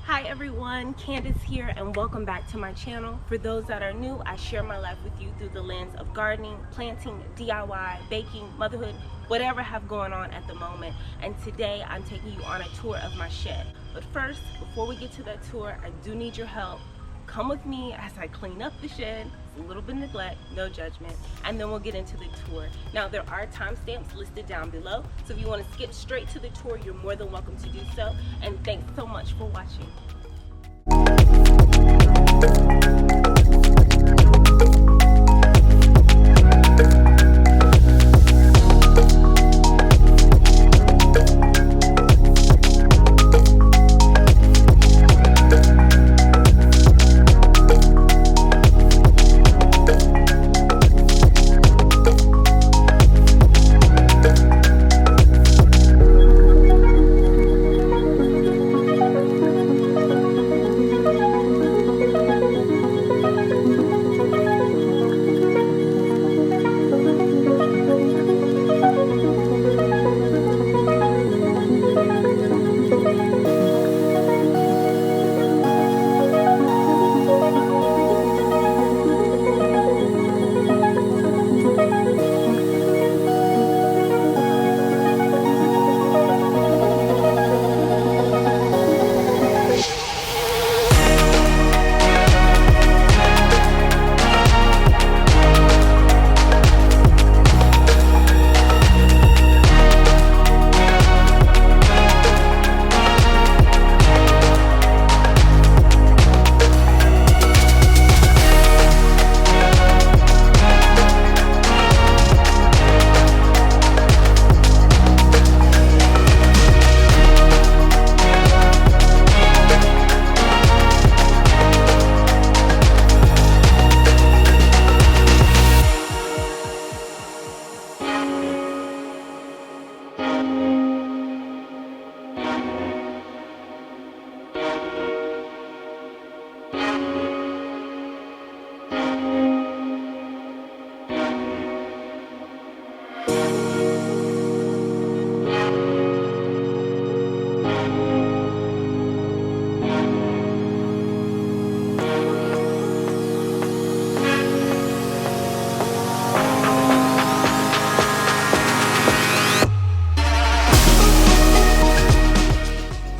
Hi everyone, Candace here and welcome back to my channel. For those that are new, I share my life with you through the lens of gardening, planting, DIY, baking, motherhood, whatever I have going on at the moment. And today I'm taking you on a tour of my shed. But first, before we get to that tour, I do need your help. Come with me as I clean up the shed. It's a little bit of neglect, no judgment, and then we'll get into the tour. Now there are timestamps listed down below, so if you want to skip straight to the tour, you're more than welcome to do so. And thanks so much for watching.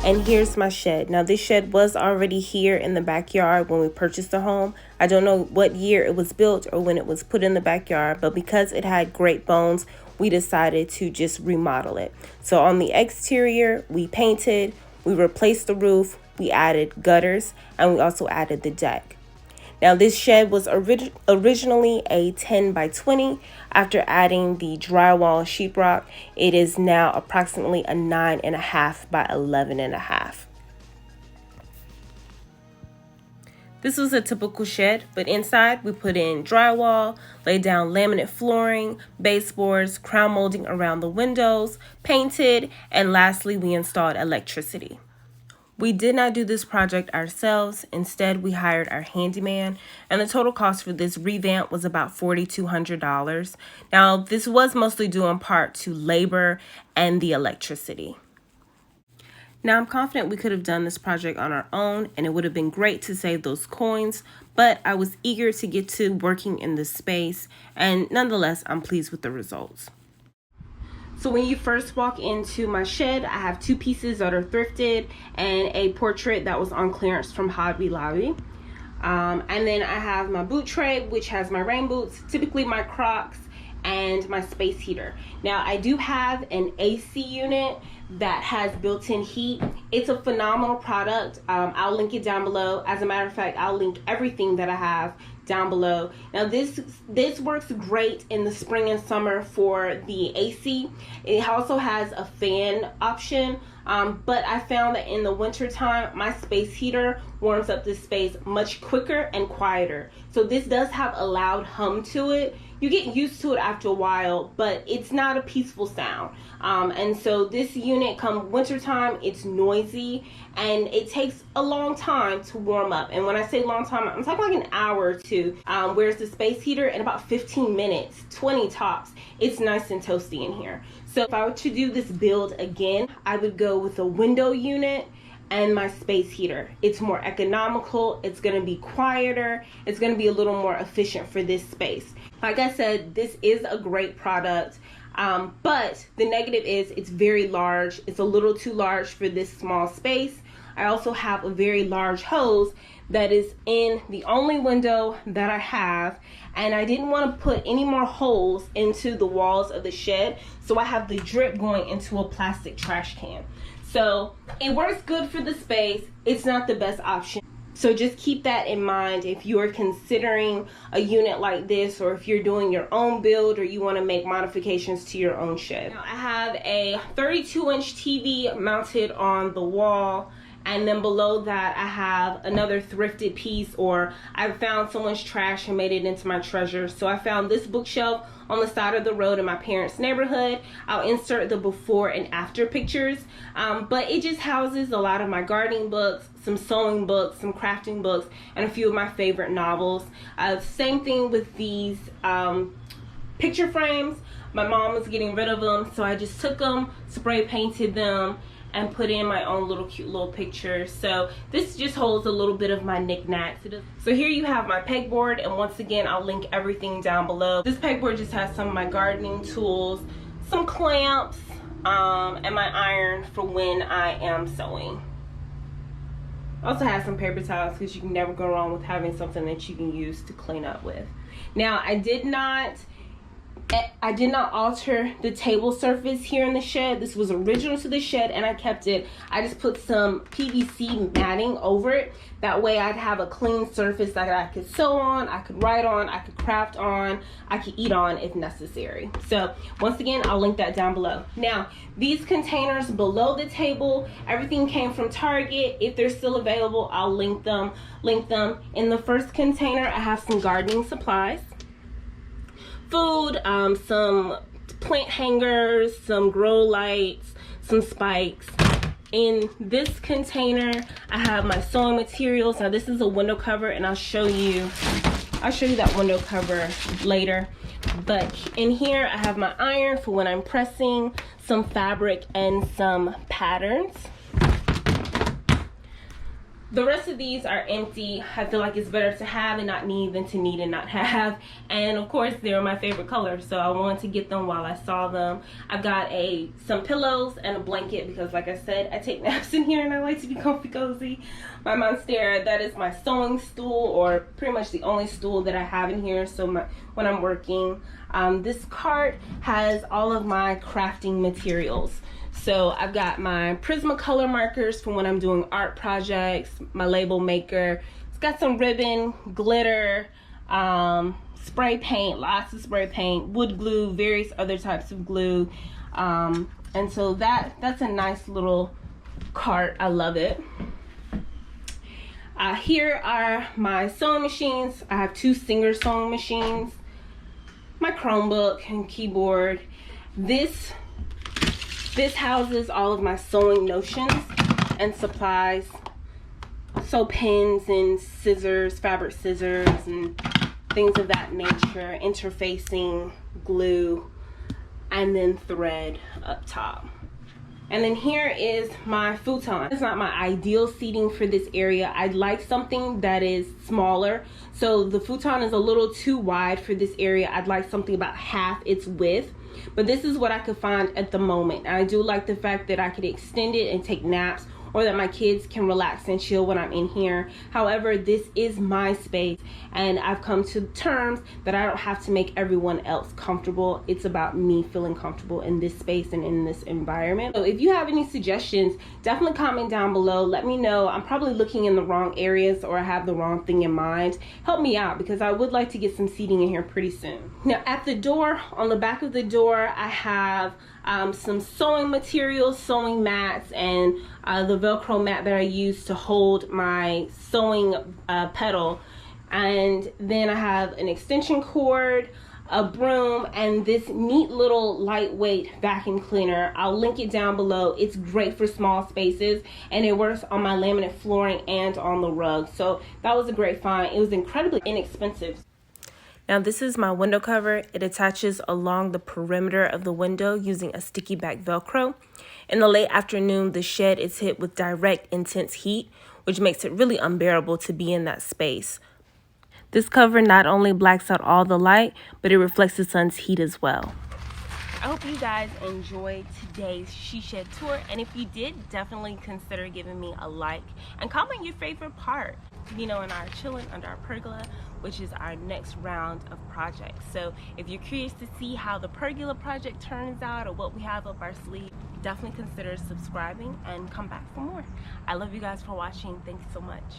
And here's my shed. Now this shed was already here in the backyard when we purchased the home. I don't know what year it was built or when it was put in the backyard, but because it had great bones, we decided to just remodel it. So on the exterior, we painted, we replaced the roof, we added gutters, and we also added the deck. Now this shed was originally a 10 by 20. After adding the drywall sheetrock, it is now approximately a 9.5 by 11.5. This was a typical shed, but inside we put in drywall, laid down laminate flooring, baseboards, crown molding around the windows, painted, and lastly we installed electricity. We did not do this project ourselves. Instead, we hired our handyman, and the total cost for this revamp was about $4,200. Now, this was mostly due in part to labor and the electricity. Now, I'm confident we could have done this project on our own, and it would have been great to save those coins, but I was eager to get to working in this space, and nonetheless, I'm pleased with the results. So when you first walk into my shed, I have two pieces that are thrifted and a portrait that was on clearance from Hobby Lobby. And then I have my boot tray, which has my rain boots, typically my Crocs, and my space heater. Now I do have an AC unit that has built-in heat. It's a phenomenal product. I'll link it down below. As a matter of fact, I'll link everything that I have down below. Now this works great in the spring and summer for the AC. It also has a fan option, but I found that in the winter time my space heater warms up this space much quicker and quieter. So this does have a loud hum to it. You get used to it after a while, but it's not a peaceful sound. And so this unit, come wintertime, it's noisy and it takes a long time to warm up. And when I say long time, I'm talking like an hour or two. Whereas the space heater, in about 15 minutes, 20 tops, it's nice and toasty in here. So if I were to do this build again, I would go with a window unit and my space heater. It's more economical, it's gonna be quieter, it's gonna be a little more efficient for this space. Like I said, this is a great product, but the negative is it's very large. It's a little too large for this small space. I also have a very large hose that is in the only window that I have, and I didn't want to put any more holes into the walls of the shed, so I have the drip going into a plastic trash can. So it works good for the space. It's not the best option. So just keep that in mind if you're considering a unit like this, or if you're doing your own build, or you want to make modifications to your own shed. Now, I have a 32-inch TV mounted on the wall, and then below that I have another thrifted piece, or I found someone's trash and made it into my treasure. So I found this bookshelf on the side of the road in my parents' neighborhood. I'll insert the before and after pictures, but it just houses a lot of my gardening books, some sewing books, some crafting books, and a few of my favorite novels. Same thing with these picture frames. My mom was getting rid of them, so I just took them, spray painted them, and put in my own little cute little pictures. So this just holds a little bit of my knickknacks. So here you have my pegboard, and once again I'll link everything down below. This pegboard just has some of my gardening tools, some clamps, and my iron for when I am sewing. Also has some paper towels, because you can never go wrong with having something that you can use to clean up with. Now I did not alter the table surface here in the shed. This was original to the shed, and I kept it. I just put some PVC matting over it. That way I'd have a clean surface that I could sew on, I could write on, I could craft on, I could eat on if necessary. So once again, I'll link that down below. Now, these containers below the table, everything came from Target. If they're still available, I'll link them. In the first container, I have some gardening supplies, food, some plant hangers, some grow lights, some spikes. In this container, I have my sewing materials. Now this is a window cover, and I'll show you that window cover later. But in here, I have my iron for when I'm pressing, some fabric, and some patterns. The rest of these are empty. I feel like it's better to have and not need than to need and not have. And of course, they're my favorite color, so I wanted to get them while I saw them. I've got some pillows and a blanket, because like I said, I take naps in here and I like to be comfy cozy. My Monstera, that is my sewing stool, or pretty much the only stool that I have in here, so when I'm working. This cart has all of my crafting materials. So I've got my Prismacolor markers for when I'm doing art projects, my label maker. It's got some ribbon, glitter, spray paint, lots of spray paint, wood glue, various other types of glue. And so that's a nice little cart. I love it. Here are my sewing machines. I have 2 Singer sewing machines, my Chromebook and keyboard. This houses all of my sewing notions and supplies. So pins and scissors, fabric scissors, and things of that nature, interfacing, glue, and then thread up top. And then here is my futon. It's not my ideal seating for this area. I'd like something that is smaller. So the futon is a little too wide for this area. I'd like something about half its width. But this is what I could find at the moment. And I do like the fact that I could extend it and take naps, or that my kids can relax and chill when I'm in here. However, this is my space, and I've come to terms that I don't have to make everyone else comfortable. It's about me feeling comfortable in this space and in this environment. So if you have any suggestions, definitely comment down below. Let me know. I'm probably looking in the wrong areas, or I have the wrong thing in mind. Help me out, because I would like to get some seating in here pretty soon. Now at the door, on the back of the door, I have some sewing materials, sewing mats, and the Velcro mat that I use to hold my sewing pedal. And then I have an extension cord, a broom, and this neat little lightweight vacuum cleaner. I'll link it down below. It's great for small spaces, and it works on my laminate flooring and on the rug. So that was a great find. It was incredibly inexpensive. Now this is my window cover. It attaches along the perimeter of the window using a sticky back Velcro. In the late afternoon, the shed is hit with direct, intense heat, which makes it really unbearable to be in that space. This cover not only blacks out all the light, but it reflects the sun's heat as well. I hope you guys enjoyed today's she shed tour, and if you did, definitely consider giving me a like and comment your favorite part, you know, in our chilling under our pergola, which is our next round of projects. So if you're curious to see how the pergola project turns out or what we have up our sleeve, definitely consider subscribing and come back for more. I love you guys for watching. Thank you so much.